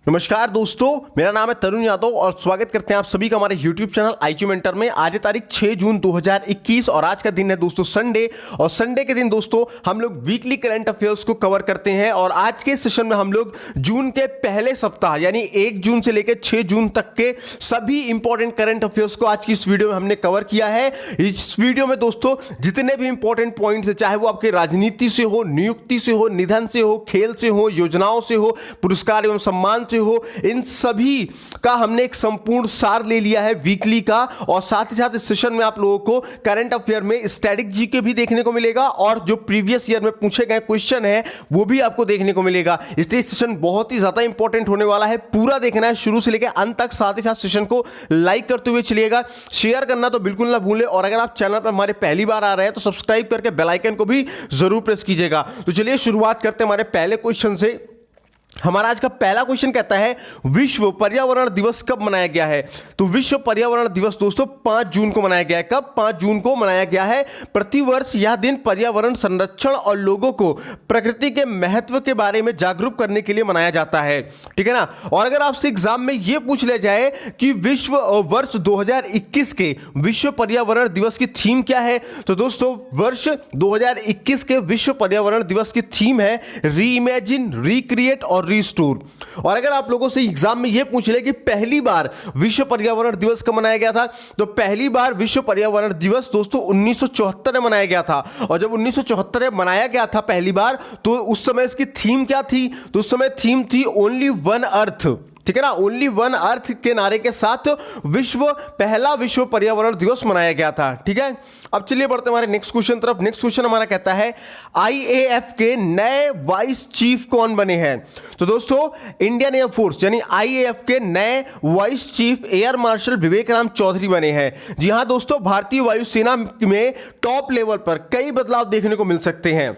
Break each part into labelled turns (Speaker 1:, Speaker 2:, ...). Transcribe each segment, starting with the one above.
Speaker 1: नमस्कार दोस्तों, मेरा नाम है तरुण यादव और स्वागत करते हैं आप सभी का हमारे YouTube चैनल IQ मेंटर में। आज है तारीख 6 जून 2021 और आज का दिन है दोस्तों संडे। और संडे के दिन दोस्तों हम लोग वीकली करंट अफेयर्स को कवर करते हैं। और आज के सेशन में हम लोग जून के पहले सप्ताह यानी 1 जून से लेकर 6 जून तक के सभी इंपॉर्टेंट करंट अफेयर्स को आज की इस वीडियो में हमने कवर किया है। इस वीडियो में दोस्तों जितने भी इंपॉर्टेंट पॉइंट्स है, चाहे वो आपके राजनीति से हो, नियुक्ति से हो, निधन से हो, खेल से हो, योजनाओं से हो, पुरस्कार एवं सम्मान से हो, इन सभी का हमने एक संपूर्ण सार ले लिया है वीकली का। और साथ ही साथ इस सेशन में आप लोगों को करंट अफेयर में स्टैटिक जीके भी देखने को मिलेगा और जो प्रीवियस ईयर में पूछे गए क्वेश्चन है वो भी आपको देखने को मिलेगा। इसलिए सेशन बहुत ही ज्यादा इंपॉर्टेंट होने वाला है, पूरा देखना है शुरू से लेकर अंत तक। साथ ही साथ सेशन को लाइक करते हुए चलिएगा, शेयर करना तो बिल्कुल ना भूलें। और अगर आप चैनल पर हमारे पहली बार आ रहे हैं तो सब्सक्राइब करके बेल आइकन को भी जरूर प्रेस कीजिएगा। तो चलिए शुरुआत करते हैं हमारे पहले क्वेश्चन से। हमारा आज का पहला क्वेश्चन कहता है विश्व पर्यावरण दिवस कब मनाया गया है? तो विश्व पर्यावरण दिवस दोस्तों 5 जून को मनाया गया है। कब? 5 जून को मनाया गया है। प्रतिवर्ष यह दिन पर्यावरण संरक्षण और लोगों को प्रकृति के महत्व के बारे में जागरूक करने के लिए मनाया जाता है, ठीक है ना। और अगर आपसे एग्जाम में यह पूछ लिया जाए कि विश्व वर्ष 2021 के विश्व पर्यावरण दिवस की थीम क्या है, तो दोस्तों वर्ष 2021 के विश्व पर्यावरण दिवस की थीम है रीइमेजिन, रिक्रिएट और रिस्टोर। और अगर आप लोगों से एग्जाम में यह पूछ ले कि पहली बार विश्व पर्यावरण दिवस कब मनाया गया था, तो पहली बार विश्व पर्यावरण दिवस दोस्तों 1974 में मनाया गया था। और जब 1974 में मनाया गया था पहली बार, तो उस समय इसकी थीम क्या थी? तो उस समय थीम थी ओनली वन अर्थ, ठीक है ना। ओनली वन अर्थ के नारे के साथ पहला विश्व पर्यावरण दिवस मनाया गया था, ठीक है। अब चलिए बढ़ते हैं हमारे नेक्स्ट क्वेश्चन तरफ। नेक्स्ट क्वेश्चन हमारा कहता है IAF के नए वाइस चीफ कौन बने हैं? तो दोस्तों इंडियन एयरफोर्स यानी IAF के नए वाइस चीफ एयर मार्शल विवेक राम चौधरी बने हैं। जी हां दोस्तों, भारतीय वायुसेना में टॉप लेवल पर कई बदलाव देखने को मिल सकते हैं,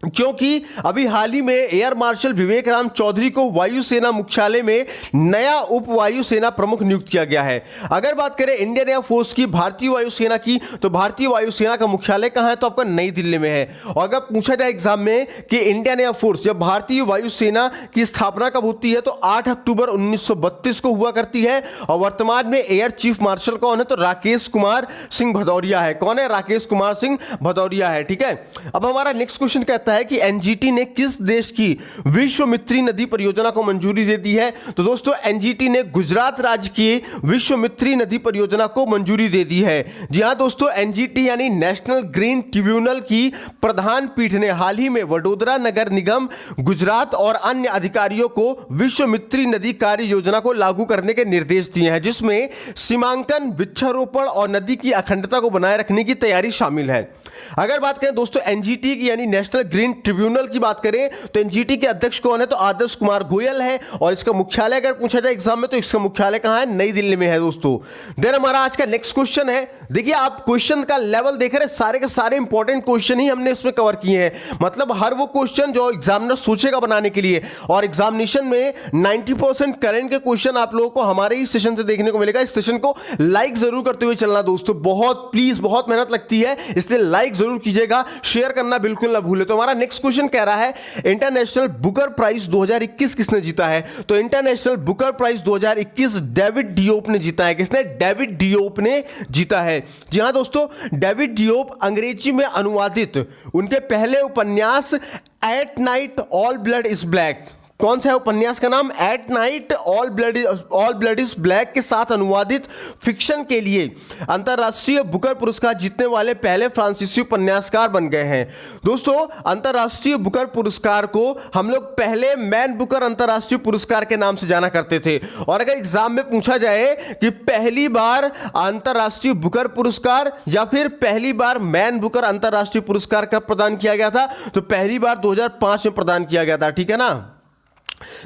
Speaker 1: क्योंकि अभी हाल ही में एयर मार्शल विवेक राम चौधरी को वायुसेना मुख्यालय में नया उप वायुसेना प्रमुख नियुक्त किया गया है। अगर बात करें इंडियन एयरफोर्स की, भारतीय वायुसेना की, तो भारतीय वायुसेना का मुख्यालय कहां है? तो आपका नई दिल्ली में है। और अगर पूछा जाए एग्जाम में कि इंडियन एयरफोर्स या भारतीय वायुसेना की स्थापना कब होती है, तो 8 अक्टूबर 1932 को हुआ करती है। और वर्तमान में एयर चीफ मार्शल कौन है? तो राकेश कुमार सिंह भदौरिया है। कौन है? राकेश कुमार सिंह भदौरिया है, ठीक है। अब हमारा नेक्स्ट क्वेश्चन कहता है कि एनजीटी ने किस देश की विश्वामित्री नदी परियोजना को मंजूरी दे दी है? तो दोस्तों एनजीटी ने गुजरात राज्य की विश्वामित्री नदी परियोजना को मंजूरी दे दी है। जी हां दोस्तों, एनजीटी यानी नेशनल ग्रीन ट्रिब्यूनल की प्रधान पीठ ने हाल ही में वडोदरा नगर निगम, गुजरात और अन्य अधिकारियों को विश्वामित्री नदी कार्य योजना को लागू करने के निर्देश दिए हैं, जिसमें सीमांकन, वृक्षारोपण और नदी की अखंडता को बनाए रखने की तैयारी शामिल है। अगर बात करें दोस्तों एनजीटी की यानी नेशनल ग्रीन ट्रिब्यूनल की बात करें, तो एनजीटी के अध्यक्ष कौन है? तो आदर्श कुमार गोयल है। और इसका मुख्यालय अगर पूछा जाए एग्जाम में, तो इसका मुख्यालय कहां है? नई दिल्ली में है दोस्तों। देन हमारा आज का नेक्स्ट क्वेश्चन है, देखिए आप क्वेश्चन का लेवल देख रहे हैं, सारे के सारे इंपॉर्टेंट क्वेश्चन ही हमने इसमें कवर किए हैं। मतलब हर वो क्वेश्चन जो एग्जामिनर सोचेगा बनाने के लिए। और एग्जामिनेशन में 90% करंट के क्वेश्चन आप लोगों को हमारे ही सेशन से देखने को मिलेगा। इस सेशन को लाइक जरूर करते हुए चलना दोस्तों, बहुत प्लीज, बहुत मेहनत लगती है, इसलिए लाइक जरूर कीजिएगा, शेयर करना बिल्कुल ना भूले। तो हमारा नेक्स्ट क्वेश्चन कह रहा है इंटरनेशनल बुकर प्राइज 2021 किसने जीता है? तो international Booker prize 2021 David Diop ने जीता है। किसने? डेविड डियोप ने जीता है। जी हां दोस्तों, डेविड डियोप अंग्रेजी में अनुवादित उनके पहले उपन्यास at night all blood is black, कौन सा है उपन्यास का नाम? At night all blood is black के साथ अनुवादित फिक्शन के लिए अंतरराष्ट्रीय बुकर पुरस्कार जीतने वाले पहले फ्रांसीसी उपन्यासकार बन गए हैं। दोस्तों अंतरराष्ट्रीय बुकर पुरस्कार को हम लोग पहले मैन बुकर अंतरराष्ट्रीय पुरस्कार के नाम से जाना करते थे। और अगर एग्जाम में पूछा जाए कि पहली बार अंतरराष्ट्रीय बुकर पुरस्कार या फिर पहली बार मैन बुकर अंतरराष्ट्रीय पुरस्कार कब प्रदान किया गया था, तो पहली बार 2005 में प्रदान किया गया था, ठीक है ना।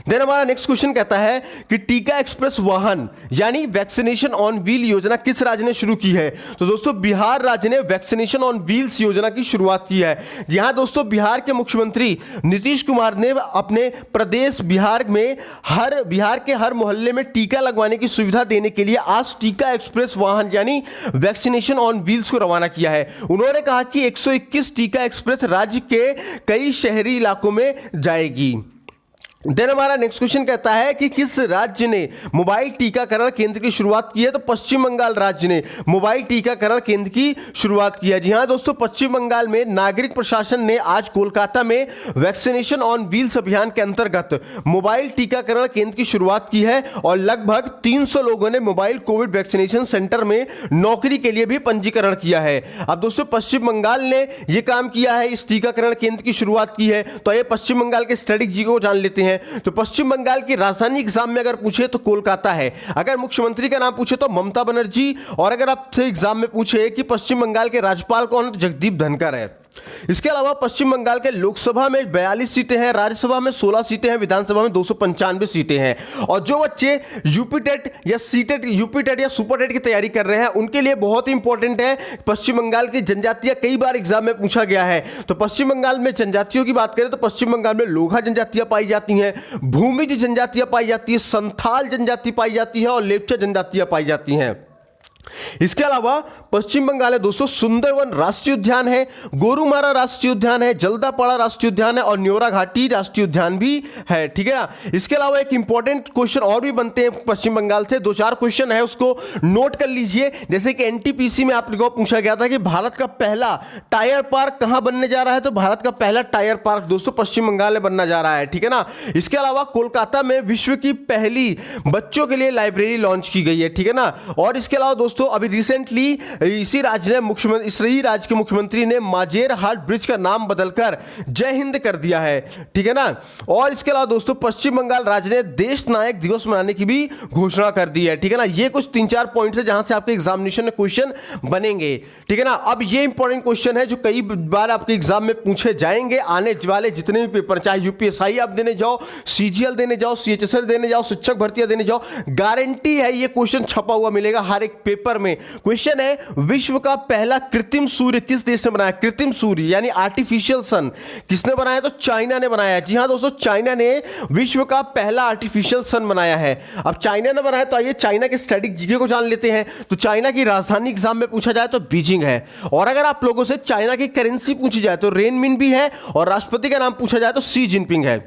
Speaker 1: देन हमारा नेक्स्ट क्वेश्चन कहता है कि टीका एक्सप्रेस वाहन यानी वैक्सीनेशन ऑन व्हील योजना किस राज्य ने शुरू की है? तो दोस्तों बिहार राज्य ने वैक्सीनेशन ऑन व्हील्स योजना की शुरुआत की है। जी हां दोस्तों, बिहार के मुख्यमंत्री नीतीश कुमार ने अपने प्रदेश बिहार के हर मोहल्ले में टीका लगवाने की सुविधा देने के लिए आज टीका एक्सप्रेस वाहन यानी वैक्सीनेशन ऑन व्हील्स को रवाना किया है। उन्होंने कहा कि 121 टीका एक्सप्रेस राज्य के कई शहरी इलाकों में जाएगी। देन हमारा नेक्स्ट क्वेश्चन कहता है कि किस राज्य ने मोबाइल टीकाकरण केंद्र की शुरुआत की है? तो पश्चिम बंगाल राज्य ने मोबाइल टीकाकरण केंद्र की शुरुआत की है। जी हां दोस्तों, पश्चिम बंगाल में नागरिक प्रशासन ने आज कोलकाता में वैक्सीनेशन ऑन व्हील्स अभियान के अंतर्गत मोबाइल टीकाकरण केंद्र की शुरुआत की है और लगभग 300 लोगों ने मोबाइल कोविड वैक्सीनेशन सेंटर में नौकरी के लिए भी पंजीकरण किया है। अब दोस्तों पश्चिम बंगाल ने यह काम किया है, इस टीकाकरण केंद्र की शुरुआत की है। तो ये पश्चिम बंगाल के स्ट्रेटेजी जी को जान लेते हैं। तो पश्चिम बंगाल की राजधानी एग्जाम में अगर पूछे तो कोलकाता है, अगर मुख्यमंत्री का नाम पूछे तो ममता बनर्जी, और अगर आपसे एग्जाम में पूछे कि पश्चिम बंगाल के राज्यपाल कौन है तो जगदीप धनखड़ है। इसके अलावा पश्चिम बंगाल के लोकसभा में 42 सीटें हैं, राज्यसभा में 16 सीटें हैं, विधानसभा में 295 सीटें हैं। और जो बच्चे यूपी टेट या सीटेट, यूपी टेट या सुपर टेट की तैयारी कर रहे हैं उनके लिए बहुत ही इंपॉर्टेंट है पश्चिम बंगाल की जनजातियां, कई बार एग्जाम में पूछा गया है। तो पश्चिम बंगाल में जनजातियों की बात करें तो पश्चिम बंगाल में लोघा जनजातियां पाई जाती हैं, भूमिज जनजातियां पाई जाती है, संथाल जनजाति पाई जाती है और लेप्चा जनजातियां पाई जाती हैं। इसके अलावा पश्चिम बंगाल है दोस्तों सुंदरवन राष्ट्रीय उद्यान है, गोरुमारा राष्ट्रीय उद्यान है, जल्दापाड़ा राष्ट्रीय उद्यान है और न्योरा घाटी राष्ट्रीय उद्यान भी है। ठीक है ना। इसके अलावा एक इंपॉर्टेंट क्वेश्चन और भी बनते हैं पश्चिम बंगाल से, 2-4 क्वेश्चन है उसको नोट कर लीजिए। जैसे कि एनटीपीसी में आप लोगों को पूछा गया था कि भारत का पहला टायर पार्क कहां बनने जा रहा है? तो भारत का पहला टायर पार्क दोस्तों पश्चिम बंगाल में बनना जा रहा है। ठीक है ना। इसके अलावा कोलकाता में विश्व की पहली बच्चों के लिए लाइब्रेरी लॉन्च की गई है। ठीक है ना। और इसके अलावा दोस्तों अभी रिसेंटली इसी राज्य के मुख्यमंत्री ने माजेर हाट ब्रिज का नाम बदलकर जय हिंद कर दिया है। ठीक है ना। और इसके अलावा दोस्तों पश्चिम बंगाल राज्य ने देश नायक दिवस मनाने की भी घोषणा कर दी है। ठीक है ना। ये कुछ 3-4 पॉइंट्स है जहां से आपके एग्जामिनेशन में क्वेश्चन बनेंगे। ठीक है ना। अब ये इंपॉर्टेंट क्वेश्चन है जो कई बार आपके एग्जाम में पूछे जाएंगे, आने वाले जितने भी पेपर, चाहे यूपीएसआई आप देने जाओ, सीजीएल देने जाओ, सीएचएसएल देने जाओ, शिक्षक भर्तियां देने जाओ, गारंटी है ये क्वेश्चन छपा हुआ मिलेगा हर एक पेपर में। क्वेश्चन है विश्व का पहला कृत्रिम सूर्य किस देश ने बनाया? कृत्रिम सूर्य यानी आर्टिफिशियल सन किसने बनाया? तो चाइना ने बनाया। जी हां दोस्तों, चाइना ने विश्व का पहला आर्टिफिशियल सन बनाया है। अब चाइना ने बनाया तो आइए चाइना के स्टैटिक जीके को जान लेते हैं। तो चाइना की राजधानी एग्जाम में पूछा जाए तो बीजिंग है। और अगर आप लोगों से चाइना की करेंसी पूछी जाए तो रेनमिन भी है और राष्ट्रपति का नाम पूछा जाए तो शी जिनपिंग है।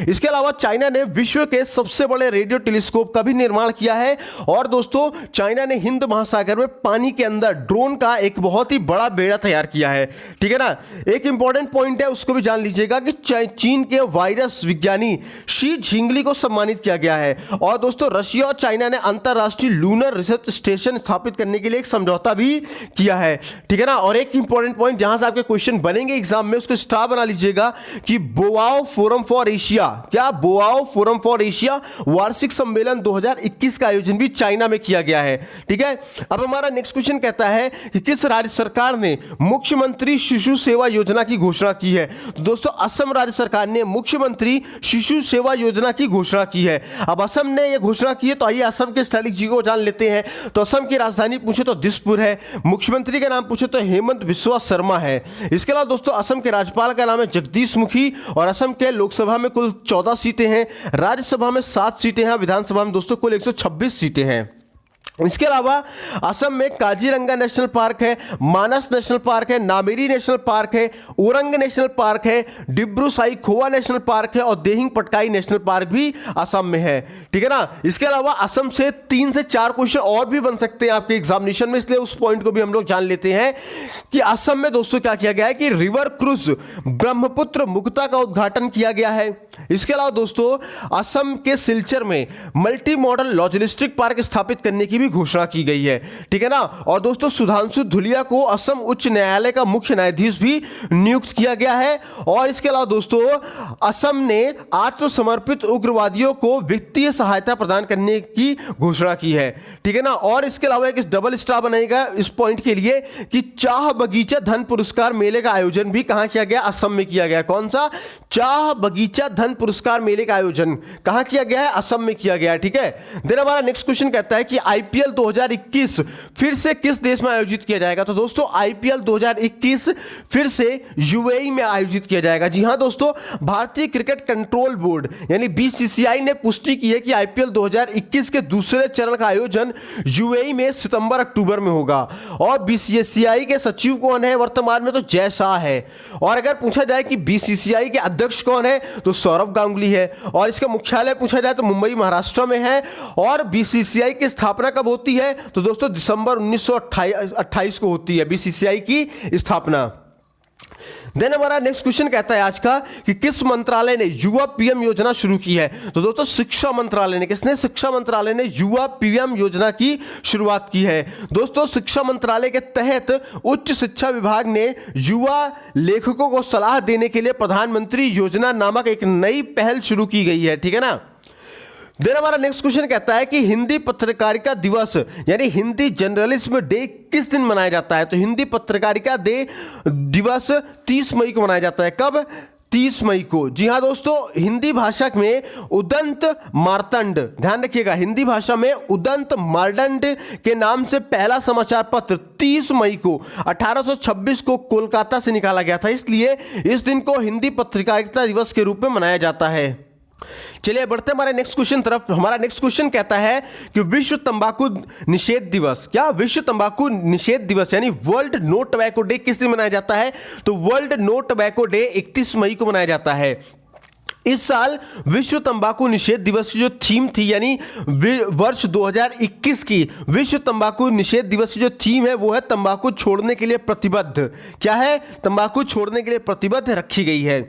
Speaker 1: इसके अलावा चाइना ने विश्व के सबसे बड़े रेडियो टेलीस्कोप का भी निर्माण किया है। और दोस्तों चाइना ने हिंद महासागर में पानी के अंदर ड्रोन का एक बहुत ही बड़ा बेड़ा तैयार किया है। ठीक है ना। एक इंपॉर्टेंट पॉइंट है उसको भी जान लीजिएगा कि चीन के वायरस विज्ञानी शी झिंगली को सम्मानित किया गया है। और दोस्तों रशिया और चाइना ने अंतरराष्ट्रीय लूनर रिसर्च स्टेशन स्थापित करने के लिए एक समझौता भी किया है। ठीक है ना। और एक इंपॉर्टेंट पॉइंट जहां से आपके क्वेश्चन बनेंगे एग्जाम में, उसको स्टार बना लीजिएगा कि बोआओ फोरम फॉर एशिया, क्या बोआओ फोरम फॉर एशिया वार्षिक सम्मेलन 2021 का आयोजन भी चाइना में किया गया है। ठीक है। अब हमारा नेक्स्ट क्वेश्चन कहता है कि किस राज्य सरकार ने मुख्यमंत्री शिशु सेवा योजना की घोषणा की है? तो दोस्तों असम राज्य सरकार ने मुख्यमंत्री शिशु सेवा योजना की घोषणा की है। अब असम ने यह घोषणा की है तो आइए असम के स्ट्रेटेजी को जान लेते हैं। तो असम की राजधानी पूछे तो दिसपुर है, मुख्यमंत्री का नाम पूछे तो हेमंत बिस्वा शर्मा है। इसके अलावा दोस्तों असम के राज्यपाल का नाम है जगदीश मुखी और असम के लोकसभा में कुल 14 सीटें हैं, राज्यसभा में 7 सीटें हैं, विधानसभा में दोस्तों कुल 126 सीटें हैं। इसके अलावा असम में काजीरंगा नेशनल पार्क है, मानस नेशनल पार्क है, नामेरी नेशनल पार्क है, ओरंग नेशनल पार्क है, डिब्रू साईखोवा नेशनल पार्क है और देहिंग पटकाई नेशनल पार्क भी असम में है। ठीक है ना। इसके अलावा असम से 3 से 4 क्वेश्चन और भी बन सकते हैं आपके एग्जामिनेशन में, इसलिए उस पॉइंट को भी हम लोग जान लेते हैं कि असम में दोस्तों क्या किया गया है कि रिवर क्रूज ब्रह्मपुत्र मुक्ता का उद्घाटन किया गया है। इसके अलावा दोस्तों असम के सिलचर में मल्टी मॉडल लॉजिस्टिक पार्क स्थापित करने की भी घोषणा की गई है। ठीक है ना। और दोस्तों सुधांशु धुलिया को असम उच्च न्यायालय का मुख्य न्यायाधीश भी नियुक्त किया गया है। और इसके अलावा दोस्तों असम ने आत्मसमर्पित उग्रवादियों को वित्तीय सहायता प्रदान करने की घोषणा की है। ठीक है ना। और इसके अलावा एक डबल स्टार बनेगा इस पॉइंट के लिए कि चाह बगीचा धन पुरस्कार मेले का आयोजन भी कहां किया गया? असम में किया गया। कौन सा? चाह बगीचा धन पुरस्कार मेले का आयोजन कहां किया गया है? असम में किया गया है। ठीक है। देन हमारा नेक्स्ट क्वेश्चन कहता है कि आईपीएल 2021 फिर से किस देश में आयोजित किया जाएगा? तो दोस्तों आईपीएल 2021 फिर से यूएई में आयोजित किया जाएगा। जी हां दोस्तों, भारतीय क्रिकेट कंट्रोल बोर्ड यानी बीसीसीआई ने पुष्टि की है कि आईपीएल 2021 के दूसरे चरण का आयोजन यूएई में सितंबर-अक्टूबर में होगा। और बीसीसीआई के सचिव कौन है वर्तमान में? तो जय शाह है। और अगर पूछा जाए कि बीसीसीआई के अध्यक्ष कौन है तो सौरव गांगुली है। और इसका मुख्यालय पूछा जाए तो मुंबई महाराष्ट्र में है। और बीसीसीआई की स्थापना कब होती है तो दोस्तों दिसंबर 1928 को होती है बीसीसीआई की स्थापना। देन हमारा नेक्स्ट क्वेश्चन कहता है आज का कि किस मंत्रालय ने युवा पीएम योजना शुरू की है तो दोस्तों शिक्षा मंत्रालय ने। किसने? शिक्षा मंत्रालय ने युवा पीएम योजना की शुरुआत की है। दोस्तों शिक्षा मंत्रालय के तहत उच्च शिक्षा विभाग ने युवा लेखकों को सलाह देने के लिए प्रधानमंत्री योजना नामक एक नई पहल शुरू की गई है। ठीक है ना। देन हमारा नेक्स्ट क्वेश्चन कहता है कि हिंदी पत्रकारिता दिवस यानी हिंदी जर्नलिज्म डे किस दिन मनाया जाता है तो हिंदी पत्रकारिता दिवस 30 मई को मनाया जाता है। कब? 30 मई को। जी हाँ दोस्तों, हिंदी भाषा में उदंत मार्तंड, ध्यान रखिएगा, हिंदी भाषा में उदंत मार्तंड के नाम से पहला समाचार पत्र 30 मई को 1826 को कोलकाता से निकाला गया था, इसलिए इस दिन को हिंदी पत्रकारिता दिवस के रूप में मनाया जाता है। चलिए बढ़ते हमारे नेक्स्ट क्वेश्चन तरफ। हमारा नेक्स्ट क्वेश्चन कहता है कि विश्व तंबाकू निषेध दिवस, क्या विश्व तंबाकू निषेध दिवस यानी वर्ल्ड नो टोबैको डे किस दिन मनाया जाता है तो वर्ल्ड नो टोबैको डे 31 मई को मनाया जाता है। इस साल विश्व तंबाकू निषेध दिवस की जो थीम थी यानी वर्ष 2021 की विश्व तंबाकू निषेध दिवस की जो थीम है वो है तंबाकू छोड़ने के लिए प्रतिबद्ध। क्या है? तंबाकू छोड़ने के लिए प्रतिबद्ध रखी गई है।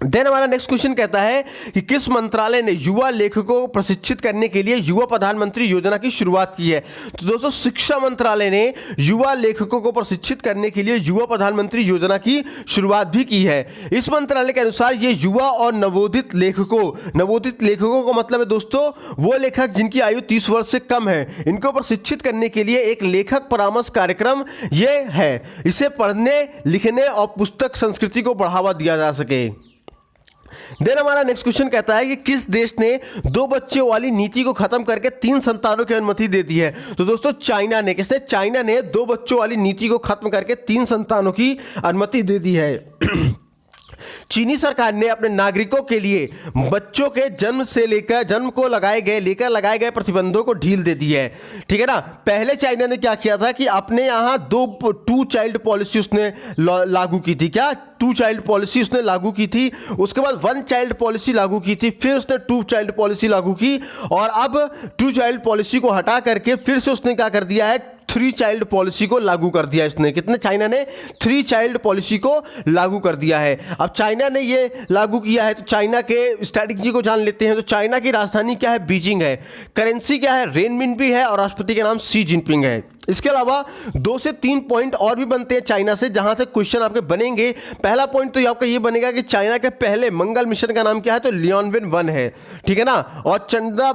Speaker 1: देन हमारा नेक्स्ट क्वेश्चन कहता है कि किस मंत्रालय ने युवा लेखकों को प्रशिक्षित करने के लिए युवा प्रधानमंत्री योजना की शुरुआत की है तो दोस्तों शिक्षा मंत्रालय ने युवा लेखकों को प्रशिक्षित करने के लिए युवा प्रधानमंत्री योजना की शुरुआत भी की है। इस मंत्रालय के अनुसार ये युवा और नवोदित लेखकों का मतलब है दोस्तों वो लेखक जिनकी आयु 30 वर्ष से कम है, इनको प्रशिक्षित करने के लिए एक लेखक परामर्श कार्यक्रम ये है, इसे पढ़ने लिखने और पुस्तक संस्कृति को बढ़ावा दिया जा सके। देन हमारा नेक्स्ट क्वेश्चन कहता है कि किस देश ने 2 बच्चों वाली नीति को खत्म करके 3 संतानों की अनुमति दे दी है तो दोस्तों चाइना ने। किसने? चाइना ने 2 बच्चों वाली नीति को खत्म करके 3 संतानों की अनुमति दे दी है। चीनी सरकार ने अपने नागरिकों के लिए बच्चों के जन्म को लगाए गए प्रतिबंधों को ढील दे दी है। ठीक है ना। पहले चाइना ने क्या किया था कि अपने यहाँ 2 चाइल्ड पॉलिसी उसने लागू की थी। क्या? 2 चाइल्ड पॉलिसी उसने लागू की थी। उसके बाद 1 चाइल्ड पॉलिसी लागू की थी, फिर उसने 2 चाइल्ड पॉलिसी लागू की और अब 2 चाइल्ड पॉलिसी को हटा करके फिर से उसने क्या कर दिया है 3 चाइल्ड पॉलिसी को लागू कर दिया। इसने कितने? चाइना ने 3 चाइल्ड पॉलिसी को लागू कर दिया है। अब चाइना ने ये लागू किया है तो चाइना के स्ट्रैटेजी को जान लेते हैं। तो चाइना की राजधानी क्या है? बीजिंग है। करेंसी क्या है? रेनमिनबी है और राष्ट्रपति का नाम शी जिनपिंग है। इसके अलावा 2 से 3 पॉइंट और भी बनते हैं चाइना से, जहां से क्वेश्चन आपके बनेंगे। पहला पॉइंट तो आपका ये बनेगा कि चाइना के पहले मंगल मिशन का नाम क्या है तो लियोनविन 1 है। ठीक है ना। और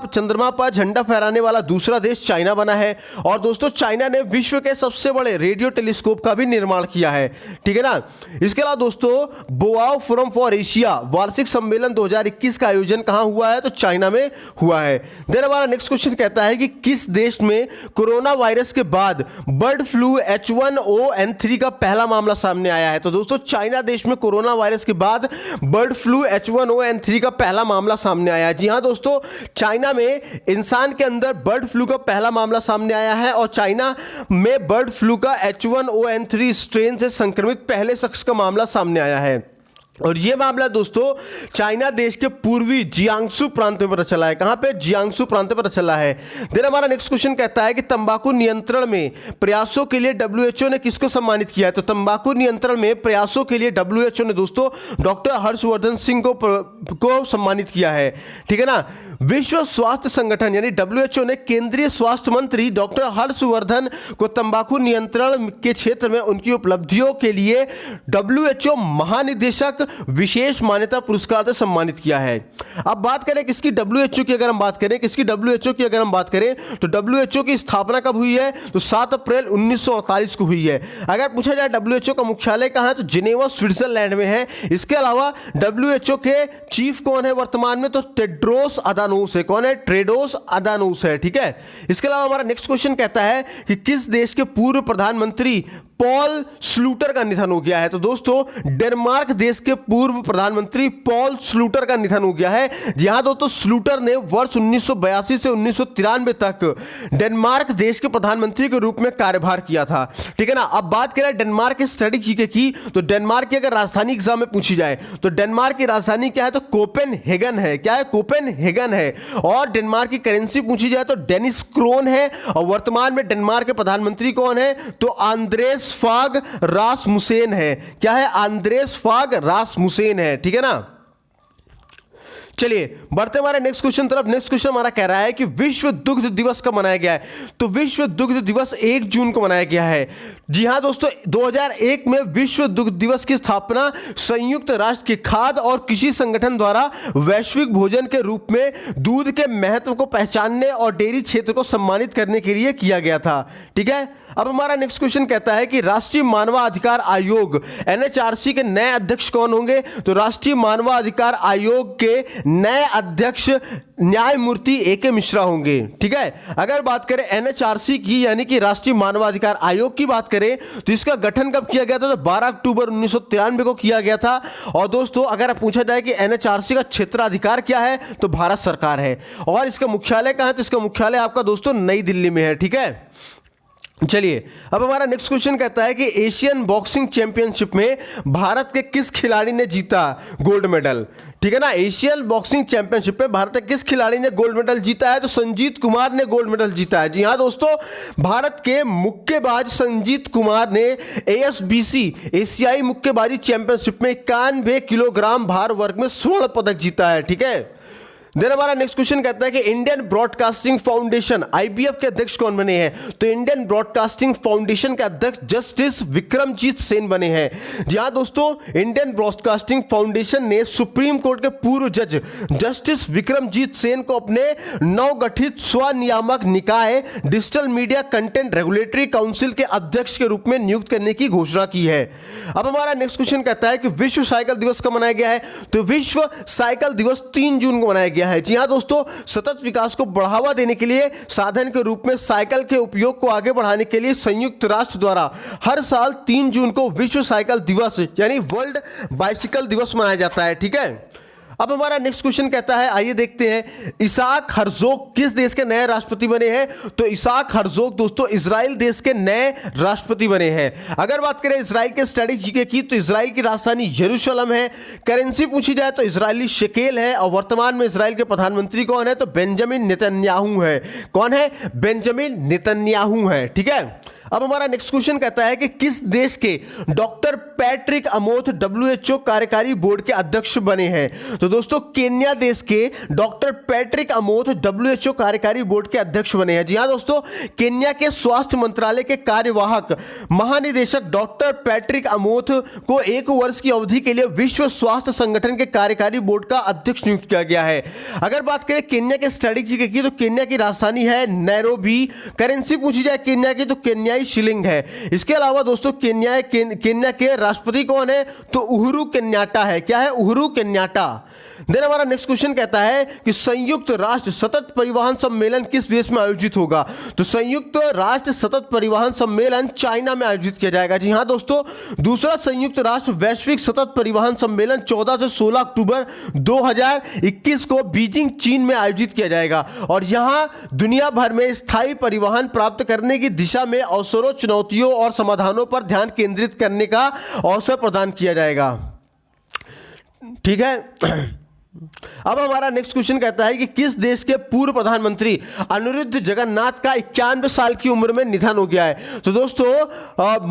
Speaker 1: चंद्रमा पर झंडा फहराने वाला दूसरा देश चाइना बना है। और दोस्तों चाइना ने विश्व के सबसे बड़े रेडियो टेलीस्कोप का भी निर्माण किया है। ठीक है ना। इसके अलावा दोस्तों बोआओ फोरम फॉर एशिया वार्षिक सम्मेलन 2021 का आयोजन कहां हुआ है तो चाइना में हुआ है। देन हमारा नेक्स्ट क्वेश्चन कहता है कि किस देश में कोरोना वायरस के बाद बर्ड फ्लू H1N1 का पहला मामला सामने आया है तो दोस्तों चाइना देश में कोरोना वायरस के बाद बर्ड फ्लू H1N1 का पहला मामला सामने आया है। जी हां दोस्तों, चाइना में इंसान के अंदर बर्ड फ्लू का पहला मामला सामने आया है और चाइना में बर्ड फ्लू का H1N1 स्ट्रेन से संक्रमित पहले शख्स का मामला सामने आया है। और ये मामला दोस्तों चाइना देश के पूर्वी जियांगसू प्रांत में पता चला है। कहां पे? जियांगसू प्रांत में पता चला है। देन हमारा नेक्स्ट क्वेश्चन कहता है कि तंबाकू नियंत्रण में प्रयासों के लिए WHO ने किसको सम्मानित किया है तो तंबाकू नियंत्रण में प्रयासों के लिए WHO ने दोस्तों डॉक्टर हर्षवर्धन सिंह को सम्मानित किया है। ठीक है ना। विश्व स्वास्थ्य संगठन यानी WHO ने केंद्रीय स्वास्थ्य मंत्री डॉक्टर हर्षवर्धन को तंबाकू नियंत्रण के क्षेत्र में उनकी उपलब्धियों के लिए WHO महानिदेशक विशेष मान्यता पुरस्कार से सम्मानित किया है। अब बात करें किसकी? WHO की अगर हम बात करें तो WHO की स्थापना कब हुई है तो 7 अप्रैल 1948 को हुई है। अगर पूछा जाए WHO का मुख्यालय कहां है तो जिनेवा स्विट्जरलैंड में है। इसके अलावा WHO के चीफ कौन है वर्तमान में तो टेड्रोस अदानोस है। कौन है? टेड्रोस अदानोस है। ठीक है। इसके अलावा हमारा नेक्स्ट क्वेश्चन कहता है कि किस देश के पूर्व प्रधानमंत्री पॉल स्लूटर का निधन हो गया है। तो दोस्तों डेनमार्क देश के पूर्व प्रधानमंत्री पॉल स्लूटर का निधन हो गया है। जी हाँ दोस्तों, स्लूटर ने वर्ष 1982 से 1993 तक डेनमार्क देश के प्रधानमंत्री के रूप में कार्यभार किया था। ठीक है ना। अब बात करें डेनमार्क की स्टडी जीके की, तो डेनमार्क की अगर राजधानी एग्जाम में पूछी जाए तो डेनमार्क की राजधानी क्या है, तो कोपेनहेगन है। क्या है, कोपेनहेगन है। और डेनमार्क की करेंसी पूछी जाए तो डेनिश क्रोन है। और वर्तमान में डेनमार्क के प्रधानमंत्री कौन है, तो आंद्रेस फाग रासमुसेन है। क्या है, आंद्रेस फाग रासमुसेन है। ठीक है ना। चलिए बढ़ते हमारे नेक्स्ट क्वेश्चन तरफ। नेक्स्ट क्वेश्चन हमारा कह रहा है कि विश्व दुग्ध दिवस कब मनाया गया है, तो विश्व दुग्ध दिवस 1 जून को मनाया गया है। जी हां दोस्तों, 2001 में विश्व दुग्ध दिवस की स्थापना संयुक्त राष्ट्र के खाद्य और कृषि संगठन द्वारा वैश्विक भोजन के रूप में दूध के महत्व को पहचानने और डेयरी क्षेत्र को सम्मानित करने के लिए किया गया था। ठीक है। अब हमारा नेक्स्ट क्वेश्चन कहता है कि राष्ट्रीय मानवाधिकार आयोग एनएचआरसी के नए अध्यक्ष कौन होंगे, तो राष्ट्रीय मानवाधिकार आयोग के नए अध्यक्ष न्यायमूर्ति एके मिश्रा होंगे। ठीक है। अगर बात करें एनएचआरसी की यानी कि राष्ट्रीय मानवाधिकार आयोग की बात करें तो इसका गठन कब किया गया था, तो 12 अक्टूबर 1993 को किया गया था। और दोस्तों अगर पूछा जाए कि एनएचआरसी का क्षेत्राधिकार क्या है, तो भारत सरकार है। और इसका मुख्यालय कहां है, तो इसका मुख्यालय आपका दोस्तों नई दिल्ली में है। ठीक है। चलिए अब हमारा नेक्स्ट क्वेश्चन कहता है कि एशियन बॉक्सिंग चैंपियनशिप में भारत के किस खिलाड़ी ने जीता गोल्ड मेडल। ठीक है ना। एशियन बॉक्सिंग चैंपियनशिप में भारत के किस खिलाड़ी ने गोल्ड मेडल जीता है, तो संजीत कुमार ने गोल्ड मेडल जीता है। जी हाँ दोस्तों, भारत के मुक्केबाज संजीत कुमार ने एएसबीसी एशियाई मुक्केबाजी चैंपियनशिप में 91 किलोग्राम भार वर्ग में स्वर्ण पदक जीता है। ठीक है। देन हमारा नेक्स्ट क्वेश्चन कहता है कि इंडियन ब्रॉडकास्टिंग फाउंडेशन आईबीएफ के अध्यक्ष कौन बने हैं, तो इंडियन ब्रॉडकास्टिंग फाउंडेशन के अध्यक्ष जस्टिस विक्रमजीत सेन बने हैं। जी हाँ दोस्तों, इंडियन ब्रॉडकास्टिंग फाउंडेशन ने सुप्रीम कोर्ट के पूर्व जज जस्टिस विक्रमजीत सेन को अपने नवगठित स्वनियामक निकाय digital media content regulatory council के अध्यक्ष के रूप में नियुक्त करने की घोषणा की है। अब हमारा नेक्स्ट क्वेश्चन कहता है कि विश्व साइकिल दिवस कब मनाया गया है, तो विश्व साइकिल दिवस 3 जून को मनाया गया है। जी हां दोस्तों, सतत विकास को बढ़ावा देने के लिए साधन के रूप में साइकिल के उपयोग को आगे बढ़ाने के लिए संयुक्त राष्ट्र द्वारा हर साल 3 जून को विश्व साइकिल दिवस यानी वर्ल्ड बाइसिकल दिवस मनाया जाता है। ठीक है। अब हमारा नेक्स्ट क्वेश्चन कहता है, आइए देखते हैं, इसाक हर्जोग किस देश के नए राष्ट्रपति बने हैं, तो इसाक हर्जोग दोस्तों इजराइल देश के नए राष्ट्रपति बने हैं। अगर बात करें इजराइल के स्टडी जीके की, तो इजराइल की राजधानी यरूशलेम है। करेंसी पूछी जाए तो इजरायली शेकेल है। और वर्तमान में इजराइल के प्रधानमंत्री कौन है, तो बेंजामिन नेतन्याहू है। कौन है, बेंजामिन नेतन्याहू है। ठीक है। अब हमारा नेक्स्ट क्वेश्चन कहता है कि किस देश के डॉक्टर पैट्रिक अमोथ डब्ल्यूएचओ कार्यकारी बोर्ड के अध्यक्ष बने हैं, तो दोस्तों केन्या देश के डॉक्टर पैट्रिक अमोथ डब्ल्यूएचओ कार्यकारी बोर्ड के अध्यक्ष बने हैं। जी हां दोस्तों, केन्या के स्वास्थ्य मंत्रालय के कार्यवाहक महानिदेशक डॉक्टर पैट्रिक अमोथ को 1 वर्ष की अवधि के लिए विश्व स्वास्थ्य संगठन के कार्यकारी बोर्ड का अध्यक्ष नियुक्त किया गया है। अगर बात करें केन्या के स्ट्रेटेजी की, तो केन्या की राजधानी है नैरोबी। करेंसी पूछी जाए केन्या की, तो केन्याई शिलिंग है। इसके अलावा दोस्तों केन्या के राष्ट्रपति कौन है, तो उहुरु केन्याटा है। क्या है, उहुरु केन्याटा। देन हमारा नेक्स्ट क्वेश्चन कहता है कि संयुक्त राष्ट्र सतत परिवहन सम्मेलन किस देश में आयोजित होगा, तो संयुक्त राष्ट्र सतत परिवहन सम्मेलन चाइना में आयोजित किया जाएगा। जी हां दोस्तों, दूसरा संयुक्त राष्ट्र वैश्विक सतत परिवहन सम्मेलन 14 से 16 अक्टूबर 2021 को बीजिंग चीन में आयोजित किया जाएगा। और यहां दुनिया भर में स्थायी परिवहन प्राप्त करने की दिशा में अवसरों, चुनौतियों और समाधानों पर ध्यान केंद्रित करने का अवसर प्रदान किया जाएगा। ठीक है। अब हमारा नेक्स्ट क्वेश्चन कहता है कि किस देश के पूर्व प्रधानमंत्री अनिरुद्ध जगन्नाथ का 91 साल की उम्र में निधन हो गया है, तो दोस्तों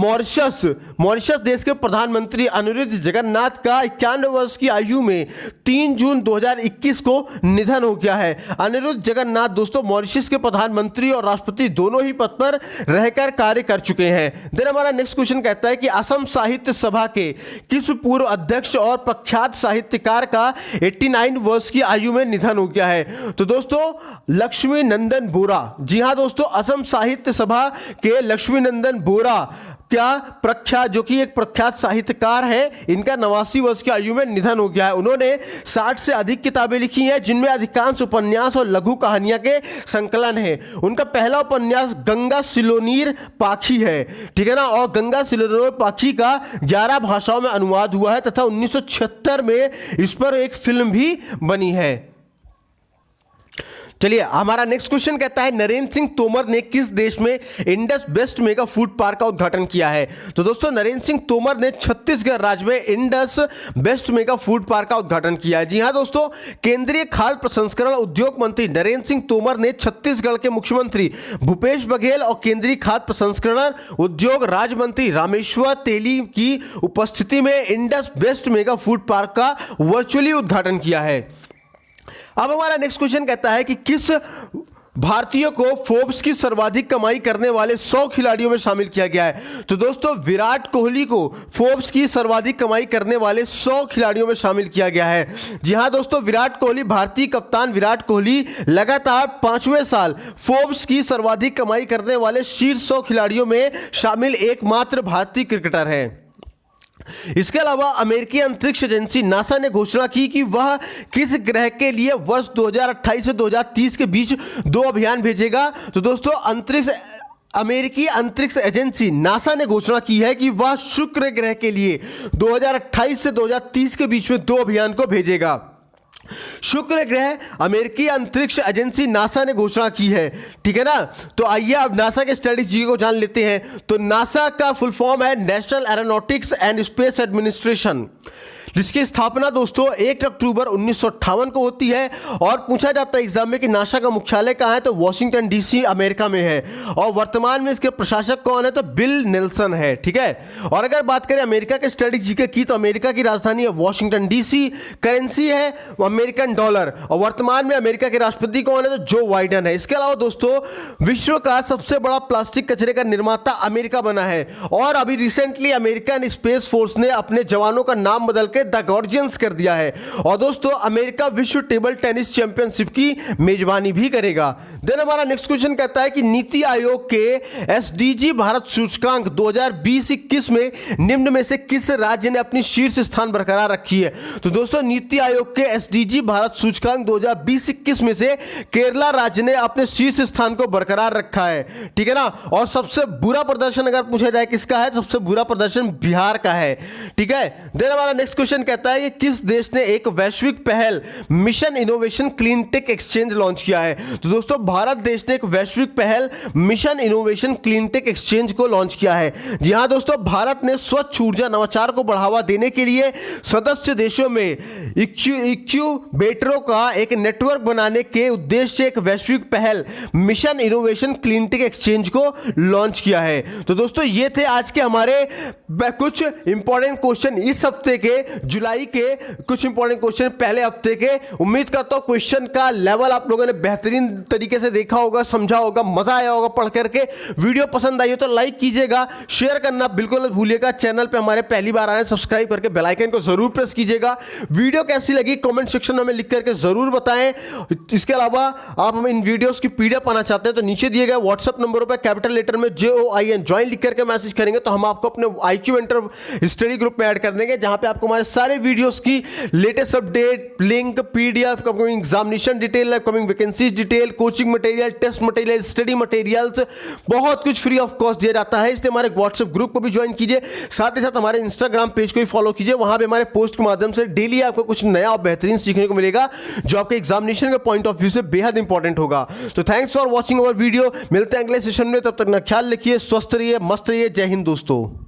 Speaker 1: मॉरिशस देश के प्रधानमंत्री अनिरुद्ध जगन्नाथ का 91 वर्ष की आयु में 3 जून 2021 को निधन हो गया है। अनिरुद्ध जगन्नाथ दोस्तों मॉरिशस के प्रधानमंत्री और राष्ट्रपति दोनों ही पद पर रहकर कार्य कर चुके हैं। देन हमारा नेक्स्ट क्वेश्चन कहता है कि असम साहित्य सभा के किस पूर्व अध्यक्ष और प्रख्यात साहित्यकार का 89 89 वर्ष की आयु में निधन हो गया है। तो दोस्तों लक्ष्मी नंदन बोरा, जी हाँ दोस्तों, असम साहित्य सभा के लक्ष्मी नंदन बोरा क्या प्रख्यात, जो कि एक प्रख्यात साहित्यकार है, इनका 89 वर्ष की आयु में निधन हो गया है। उन्होंने 60 से अधिक किताबें लिखी हैं, जिनमें अधिकांश उपन्यास और लघु कहानियां के संकलन है। उनका पहला उपन्यास गंगा सिलोनीर पाखी है, ठीक है ना, और गंगा सिलोनीर पाखी का 11 भाषाओं में अनुवाद हुआ है तथा 1976 में इस पर एक फिल्म भी बनी है। चलिए हमारा नेक्स्ट क्वेश्चन कहता है नरेंद्र सिंह तोमर ने किस देश में Indus best mega food park का उद्घाटन किया है। तो दोस्तों नरेंद्र सिंह तोमर ने छत्तीसगढ़ राज्य में Indus best mega food park का उद्घाटन किया है। जी हां दोस्तों, केंद्रीय खाद्य प्रसंस्करण उद्योग मंत्री नरेंद्र सिंह तोमर ने छत्तीसगढ़ के मुख्यमंत्री भूपेश बघेल और केंद्रीय खाद्य प्रसंस्करण उद्योग राज्य मंत्री रामेश्वर तेली की उपस्थिति में Indus best mega food park का वर्चुअली उद्घाटन किया है। अब हमारा नेक्स्ट क्वेश्चन कहता है कि किस भारतीय को फोर्ब्स की सर्वाधिक कमाई करने वाले 100 खिलाड़ियों में शामिल किया गया है। तो दोस्तों विराट कोहली को फोर्ब्स की सर्वाधिक कमाई करने वाले 100 खिलाड़ियों में शामिल किया गया है। जी हां दोस्तों, विराट कोहली, भारतीय कप्तान विराट कोहली लगातार 5वें साल फोर्ब्स की सर्वाधिक कमाई करने वाले शीर्ष 100 खिलाड़ियों में शामिल एकमात्र भारतीय क्रिकेटर हैं। इसके अलावा अमेरिकी अंतरिक्ष एजेंसी नासा ने घोषणा की कि वह किस ग्रह के लिए वर्ष 2028 से 2030 के बीच 2 अभियान भेजेगा। तो दोस्तों अमेरिकी अंतरिक्ष एजेंसी नासा ने घोषणा की है कि वह शुक्र ग्रह के लिए 2028 से 2030 के बीच में 2 अभियान को भेजेगा। शुक्र ग्रह अमेरिकी अंतरिक्ष एजेंसी नासा ने घोषणा की है, ठीक है ना। तो आइए अब नासा के स्ट्रेटेजी को जान लेते हैं। तो नासा का फुल फॉर्म है national aeronautics and space administration, जिसकी स्थापना दोस्तों 1 अक्टूबर 1958 को होती है। और पूछा जाता है एग्जाम में कि नासा का मुख्यालय कहाँ है, तो वॉशिंगटन डीसी अमेरिका में है। और वर्तमान में इसके प्रशासक कौन है, तो बिल नेल्सन है, ठीक है। और अगर बात करें अमेरिका के स्ट्रेटेजी की, तो अमेरिका की राजधानी है वॉशिंगटन डीसी, करेंसी है अमेरिकन डॉलर, और वर्तमान में अमेरिका के राष्ट्रपति कौन है, तो जो बाइडेन है। इसके अलावा दोस्तों विश्व का सबसे बड़ा प्लास्टिक कचरे का निर्माता अमेरिका बना है। और अभी रिसेंटली अमेरिकन स्पेस फोर्स ने अपने जवानों का नाम बदल के द गार्जियंस कर दिया है। और दोस्तों अमेरिका विश्व टेबल टेनिस चैंपियनशिप की मेजबानी भी करेगा। देन हमारा नेक्स्ट क्वेश्चन कहता है कि नीति आयोग के एसडीजी भारत सूचकांक 2020-21 में निम्न में से किस राज्य ने अपनी शीर्ष स्थान बरकरार रखी है। तो दोस्तों नीति आयोग के एसडीजी भारत सूचकांक 2020-21 में से केरला राज्य ने अपने शीर्ष स्थान को बरकरार रखा है, ठीक है ना। और सबसे बुरा प्रदर्शन अगर पूछा जाए किसका है, सबसे बुरा प्रदर्शन बिहार का है, ठीक है। देन हमारा नेक्स्ट क्वेश्चन कहता है कि किस देश ने एक वैश्विक पहल mission innovation clean tech exchange launch किया है। तो दोस्तों भारत देश ने एक वैश्विक पहल mission innovation clean tech exchange को लॉन्च किया है। जी हां दोस्तों, भारत ने स्वच्छ ऊर्जा नवाचार को बढ़ावा देने के लिए सदस्य देशों में इक्यूबेटरों का एक नेटवर्क बनाने के उद्देश्य से एक वैश्विक पहल mission innovation clean tech exchange को लॉन्च किया है। तो दोस्तों ये थे आज के हमारे कुछ इंपॉर्टेंट क्वेश्चन, इस हफ्ते के जुलाई के कुछ इंपॉर्टेंट क्वेश्चन पहले हफ्ते के। उम्मीद करता हूं क्वेश्चन का लेवल आप लोगों ने बेहतरीन तरीके से देखा होगा, समझा होगा, मजा आया होगा पढ़ करके। वीडियो पसंद आई हो तो लाइक कीजिएगा, शेयर करना बिल्कुल मत भूलिएगा। चैनल पे हमारे पहली बार आए सब्सक्राइब करके बेल आइकन को जरूर प्रेस कीजिएगा। वीडियो कैसी लगी कमेंट सेक्शन में हमें लिख करके जरूर बताएं। इसके अलावा आप हमें इन वीडियोस की पीडीएफ पाना चाहते हैं तो नीचे दिए गए व्हाट्सएप नंबरों पर कैपिटल लेटर में JOIN ज्वाइन लिख करके मैसेज करेंगे तो हम आपको अपने IQ मेंटर स्टडी ग्रुप में ऐड कर देंगे, जहां पे आपको हमारे सारे वीडियोस की latest update, link, PDF, upcoming examination detail, upcoming vacancies detail, coaching material, test material, study materials, बहुत कुछ फ्री ऑफ कॉस्ट दिया जाता है। इसलिए हमारे व्हाट्सएप ग्रुप को भी ज्वाइन कीजिए, साथ ही साथ हमारे इंस्टाग्राम पेज को भी फॉलो कीजिए। वहां पे हमारे पोस्ट के माध्यम से डेली आपको कुछ नया और बेहतरीन सीखने को मिलेगा जो आपके एग्जामिनेशन के पॉइंट ऑफ व्यू से बेहद इंपॉर्टेंट होगा। तो thanks for watching our video. मिलते हैं अगले सेशन में, तब तक ना ख्याल रखिए, स्वस्थ रहिए, मस्त रहिए। जय हिंद दोस्तों।